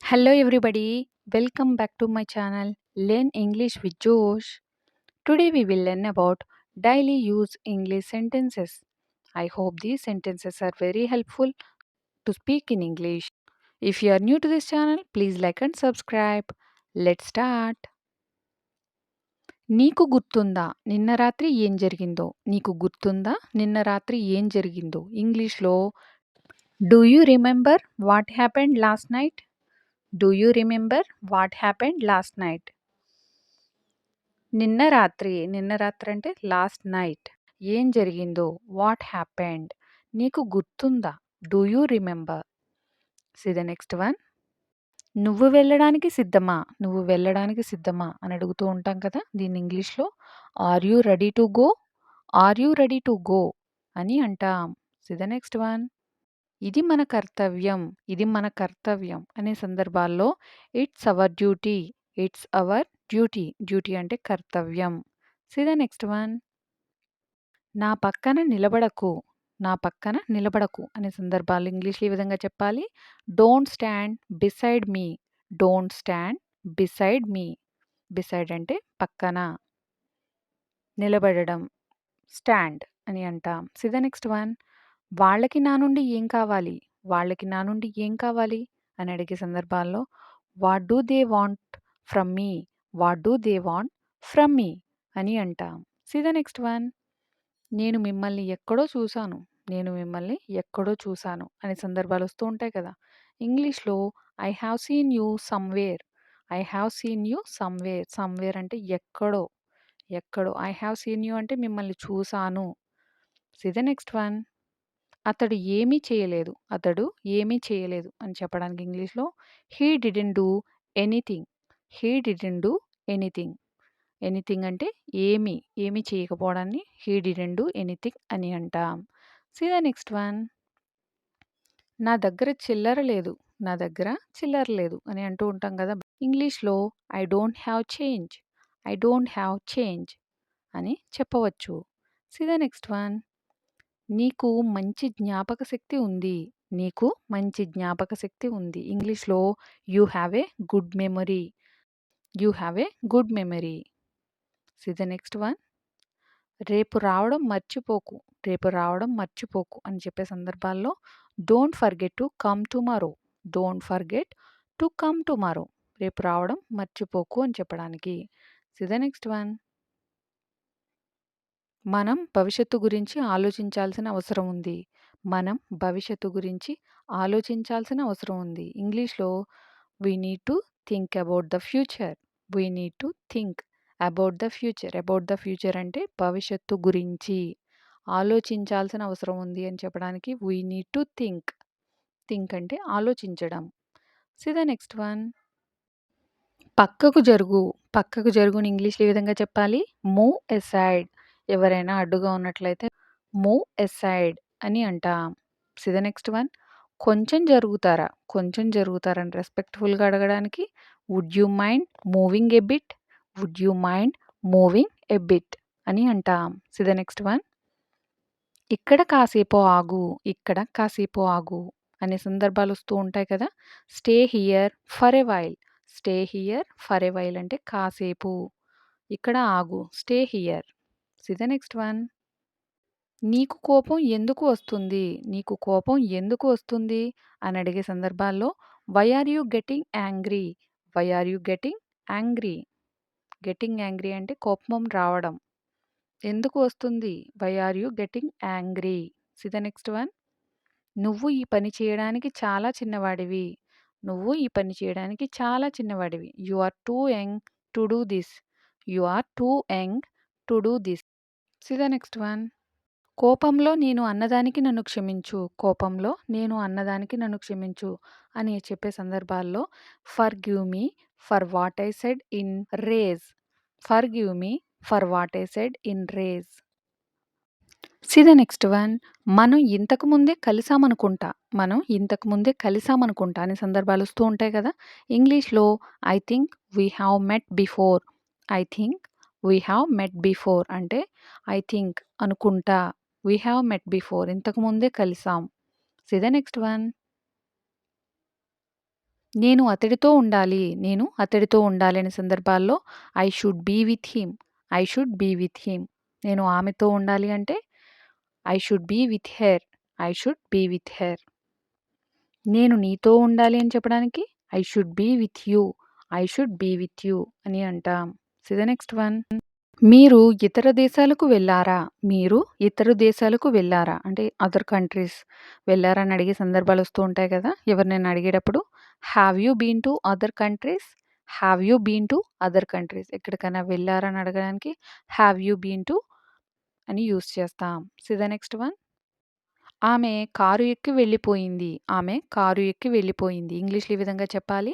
Hello, everybody. Welcome back to my channel Learn English with Josh. Today, we will learn about daily use English sentences. I hope these sentences are very helpful to speak in English. If you are new to this channel, please like and subscribe. Let's start. నీకు గుర్తుందా నిన్న రాత్రి ఏం జరిగిందో? నీకు గుర్తుందా నిన్న రాత్రి ఏం జరిగిందో? ఇంగ్లీష్లో do you remember what happened last night? Do you remember what happened last night? నిన్న రాత్రి అంటే లాస్ట్ నైట్. ఏం జరిగిందో? What happened? నీకు గుర్తుందా? Do you remember? See the next one. నువ్వు వెళ్ళడానికి సిద్ధమా? నువ్వు వెళ్ళడానికి సిద్ధమా అని అడుగుతూ ఉంటాం కదా! దీన్ని ఇంగ్లీష్‌లో are you ready to go? Are you ready to go అని అంటాం. See the next one. ఇది మన కర్తవ్యం. ఇది మన కర్తవ్యం అనే సందర్భాల్లో it's our duty. It's our duty. Duty అంటే కర్తవ్యం. See the next one. నా పక్కన నిలబడకు. నా పక్కన నిలబడకు అనే సందర్భాలు ఇంగ్లీష్‌లో ఈ విధంగా చెప్పాలి. Don't stand beside me. Don't stand beside me. Beside అంటే పక్కన. నిలబడడం. స్టాండ్ అని అంటాం. See the next one. వాళ్ళకి నా నుండి ఏం కావాలి? వాళ్ళకి నా నుండి ఏం కావాలి? అని అడిగే సందర్భాల్లో what do they want from me? What do they want from me అని అంటాం. See the next one. నేను మిమ్మల్ని ఎక్కడో చూశాను. నేను మిమ్మల్ని ఎక్కడో చూశాను అనే సందర్భాలు వస్తూ ఉంటాయి కదా! ఇంగ్లీష్‌లో I have seen you somewhere. I have seen you somewhere. Somewhere అంటే ఎక్కడో. ఎక్కడో. ఐ హావ్ సీన్ యూ అంటే మిమ్మల్ని చూశాను. See the next one. అతడు ఏమీ చేయలేదు. అతడు ఏమీ చేయలేదు అని చెప్పడానికి ఇంగ్లీష్‌లో he didn't do anything. He didn't do anything. Anything అంటే ఏమీ చేయకపోవడాన్ని హీ డిడ్‌న్ట్ డూ ఎనీథింగ్ అని అంటాం. See the next one. నా దగ్గర చిల్లర లేదు. నా దగ్గర చిల్లర లేదు అని అంటూ ఉంటాం కదా! ఇంగ్లీష్‌లో I don't have change. I don't have change అని చెప్పవచ్చు. See the next one. నీకు మంచి జ్ఞాపకశక్తి ఉంది. నీకు మంచి జ్ఞాపకశక్తి ఉంది. ఇంగ్లీష్‌లో you have a good memory. You have a good memory. See the next one. రేపు రావడం మర్చిపోకు. రేపు రావడం మర్చిపోకు అని చెప్పే సందర్భాల్లో don't forget to come tomorrow. Don't forget to come tomorrow. రేపు రావడం మర్చిపోకు అని చెప్పడానికి. See the next one. మనం భవిష్యత్తు గురించి ఆలోచించాల్సిన అవసరం ఉంది. మనం భవిష్యత్తు గురించి ఆలోచించాల్సిన అవసరం ఉంది. ఇంగ్లీష్‌లో we need to think about the future. We need to think about the future. About the future అంటే భవిష్యత్తు గురించి ఆలోచించాల్సిన అవసరం ఉంది అని చెప్పడానికి we need to think. Think అంటే ఆలోచించడం. See the next one. పక్కకు జరుగు. పక్కకు జరుగుని ఇంగ్లీష్‌లో ఏ విధంగా చెప్పాలి? Move aside. ఎవరైనా అడ్డుగా ఉన్నట్లయితే మూవ్ ఎసైడ్ అని అంటాం. See the next one. కొంచెం జరుగుతారా? కొంచెం జరుగుతారా అని రెస్పెక్ట్‌ఫుల్‌గా అడగడానికి would you mind moving a bit? Would you mind moving a bit అని అంటాం. See the next one. ఇక్కడ కాసేపు ఆగు. ఇక్కడ కాసేపు ఆగు అనే సందర్భాలు వస్తూ ఉంటాయి కదా! Stay here for a while. Stay here for a while అంటే కాసేపు. ఇక్కడ ఆగు. Stay here. See the next one. నీకు కోపం ఎందుకు వస్తుంది? నీకు కోపం ఎందుకు వస్తుంది? అని అడిగే సందర్భాల్లో why are you getting angry? Why are you getting angry? Getting angry అంటే కోపం రావడం. ఎందుకు వస్తుంది? Why are you getting angry? See the next one. నువ్వు ఈ పని చేయడానికి చాలా చిన్నవాడివి. నువ్వు ఈ పని చేయడానికి చాలా చిన్నవాడివి. You are too young to do this. You are too young to do this. See the next one. కోపంలో నేను అన్నదానికి నన్ను క్షమించు. కోపంలో నేను అన్నదానికి నన్ను క్షమించు అని చెప్పే సందర్భాల్లో forgive me for what I said in rage. Forgive me for what I said in rage. See the next one. మనం ఇంతకు ముందే కలిసామనుకుంటా. మనం ఇంతకు ముందే కలిసామనుకుంటా అనే సందర్భాలు వస్తూ ఉంటాయి కదా! ఇంగ్లీష్‌లో I think we have met before. I think we have met before అంటే ఐ థింక్ అనుకుంటా. వి హావ్ మెట్ బిఫోర్ ఇంతకు ముందే కలిసాం. See the next one. నేను అతడితో ఉండాలి. నేను అతడితో ఉండాలి అనే సందర్భాల్లో I should be with him. I should be with him. నేను ఆమెతో ఉండాలి అంటే I should be with her. I should be with her. నేను నీతో ఉండాలి అని చెప్పడానికి I should be with you. I should be with you అని అంటాం. See the next one. మీరు ఇతర దేశాలకు వెళ్లారా? మీరు ఇతర దేశాలకు వెళ్లారా? అంటే అదర్ కంట్రీస్ వెళ్లారా అని అడిగే సందర్భాలు వస్తూ ఉంటాయి కదా! ఎవరినైనా అడిగేటప్పుడు have you been to other countries? Have you been to other countries? ఎక్కడికైనా వెళ్లారా అని అడగడానికి హావ్ యూ బీన్ టు అని యూజ్ చేస్తాం. See the next one. ఆమె కారు ఎక్కి వెళ్ళిపోయింది. ఆమె కారు ఎక్కి వెళ్ళిపోయింది. ఇంగ్లీష్‌లో ఈ విధంగా చెప్పాలి.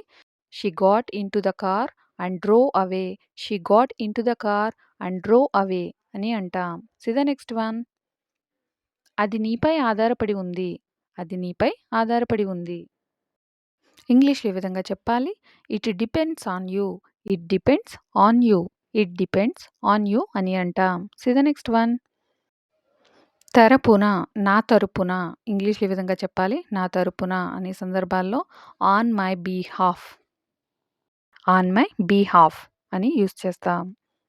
She got into the car and drove away. She got into the car and drove away అని అంటాం. See the next one. అది నీపై ఆధారపడి ఉంది. అది నీపై ఆధారపడి ఉంది. ఇంగ్లీష్‌లో ఈ విధంగా చెప్పాలి. It depends on you. It depends on you. It depends on you అని అంటాం. See the next one. తరపున, నా తరపున ఇంగ్లీష్‌లో ఈ విధంగా చెప్పాలి. నా తరపున అనే సందర్భాల్లో on my behalf. On my behalf అని యూజ్ చేస్తాం.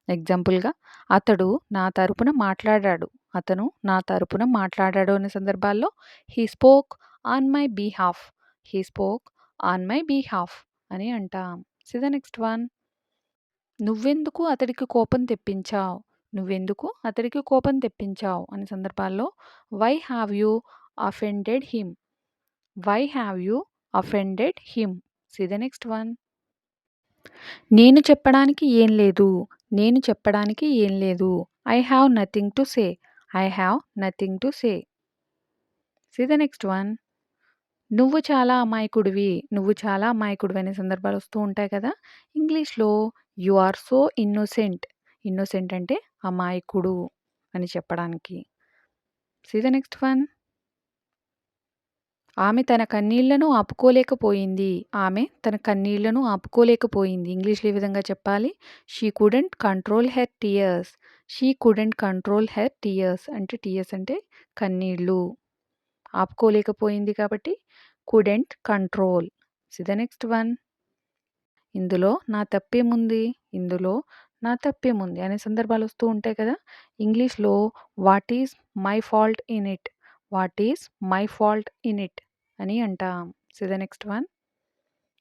ఎగ్జాంపుల్‌గా అతడు నా తరపున మాట్లాడాడు. అతను నా తరపున మాట్లాడాడు అనే సందర్భాల్లో he spoke on my behalf. He spoke on my behalf అని అంటాం. See the next one. నువ్వెందుకు అతడికి కోపం తెప్పించావు? నువ్వెందుకు అతడికి కోపం తెప్పించావు అనే సందర్భాల్లో why have you offended him. Why have you offended him. See the next one. నేను చెప్పడానికి ఏం లేదు. నేను చెప్పడానికి ఏం లేదు. I have nothing to say. I have nothing to say. See the next one. నువ్వు చాలా అమాయకుడివి. నువ్వు చాలా అమాయకుడివి అనే సందర్భాలు వస్తూ ఉంటాయి కదా! ఇంగ్లీష్‌లో you are so innocent. Innocent అంటే అమాయకుడు అని చెప్పడానికి. See the next one. ఆమె తన కన్నీళ్లను ఆపుకోలేకపోయింది. ఆమె తన కన్నీళ్లను ఆపుకోలేకపోయింది. ఇంగ్లీష్‌లో ఈ విధంగా చెప్పాలి. She couldn't control her tears. She couldn't control her tears అంటే టియర్స్ అంటే కన్నీళ్ళు. ఆపుకోలేకపోయింది కాబట్టి couldn't control. See the next one. ఇందులో నా తప్పేముంది? ఇందులో నా తప్పేముంది అనే సందర్భాలు వస్తూ ఉంటాయి కదా! ఇంగ్లీష్‌లో what is my fault in it. What is my fault in it అని అంటాం. See the next one.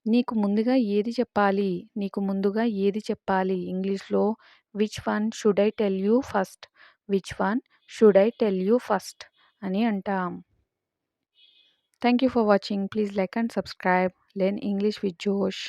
నీకు ముందుగా ఏది చెప్పాలి? నీకు ముందుగా ఏది చెప్పాలి? ఇంగ్లీష్‌లో which one should I tell you first. Which one should I tell you first అని అంటాం. Thank you for watching. Please like and subscribe. Learn English with జోష్.